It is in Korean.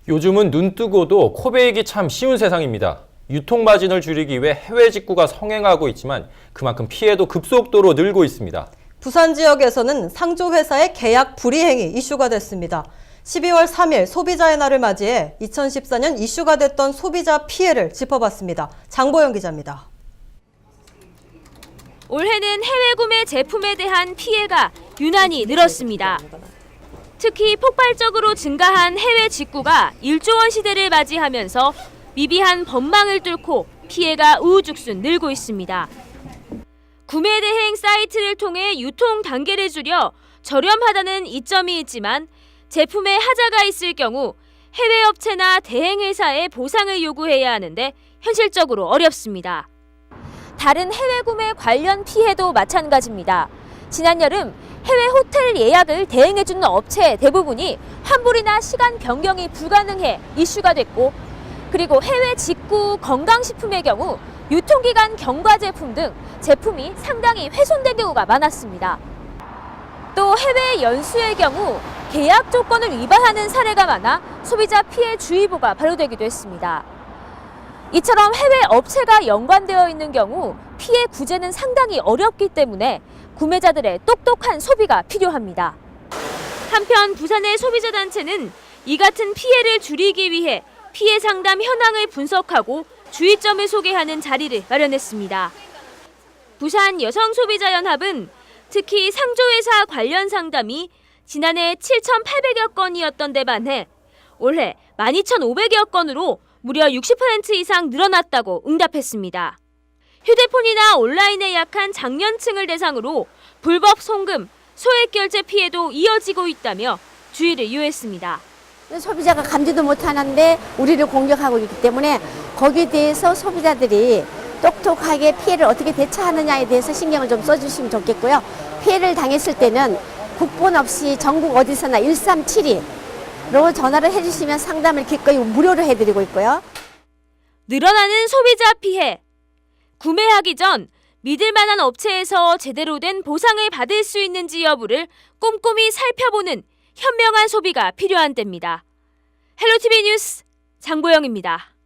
요즘은 눈 뜨고도 코 베이기 참 쉬운 세상입니다. 유통 마진을 줄이기 위해 해외 직구가 성행하고 있지만 그만큼 피해도 급속도로 늘고 있습니다. 부산 지역에서는 상조회사의 계약 불이행이 이슈가 됐습니다. 12월 3일 소비자의 날을 맞이해 2014년 이슈가 됐던 소비자 피해를 짚어봤습니다. 장보영 기자입니다. 올해는 해외 구매 제품에 대한 피해가 유난히 늘었습니다. 특히 폭발적으로 증가한 해외 직구가 1조 원 시대를 맞이하면서 미비한 법망을 뚫고 피해가 우후죽순 늘고 있습니다. 구매 대행 사이트를 통해 유통 단계를 줄여 저렴하다는 이점이 있지만 제품에 하자가 있을 경우 해외 업체나 대행 회사에 보상을 요구해야 하는데 현실적으로 어렵습니다. 다른 해외 구매 관련 피해도 마찬가지입니다. 지난 여름 해외 호텔 예약을 대행해주는 업체 대부분이 환불이나 시간 변경이 불가능해 이슈가 됐고, 그리고 해외 직구 건강식품의 경우 유통기간 경과 제품 등 제품이 상당히 훼손된 경우가 많았습니다. 또 해외 연수의 경우 계약 조건을 위반하는 사례가 많아 소비자 피해 주의보가 발효되기도 했습니다. 이처럼 해외 업체가 연관되어 있는 경우 피해 구제는 상당히 어렵기 때문에 구매자들의 똑똑한 소비가 필요합니다. 한편 부산의 소비자 단체는 이 같은 피해를 줄이기 위해 피해 상담 현황을 분석하고 주의점을 소개하는 자리를 마련했습니다. 부산 여성소비자연합은 특히 상조회사 관련 상담이 지난해 7,800여 건이었던 데 반해 올해 12,500여 건으로 무려 60% 이상 늘어났다고 응답했습니다. 휴대폰이나 온라인에 약한 장년층을 대상으로 불법 송금, 소액 결제 피해도 이어지고 있다며 주의를 유했습니다. 소비자가 감지도 못하는데 우리를 공격하고 있기 때문에 거기에 대해서 소비자들이 똑똑하게 피해를 어떻게 대처하느냐에 대해서 신경을 좀 써주시면 좋겠고요. 피해를 당했을 때는 국번 없이 전국 어디서나 1372로 전화를 해주시면 상담을 기꺼이 무료로 해드리고 있고요. 늘어나는 소비자 피해. 구매하기 전 믿을 만한 업체에서 제대로 된 보상을 받을 수 있는지 여부를 꼼꼼히 살펴보는 현명한 소비가 필요한 때입니다. 헬로티비 뉴스 장보영입니다.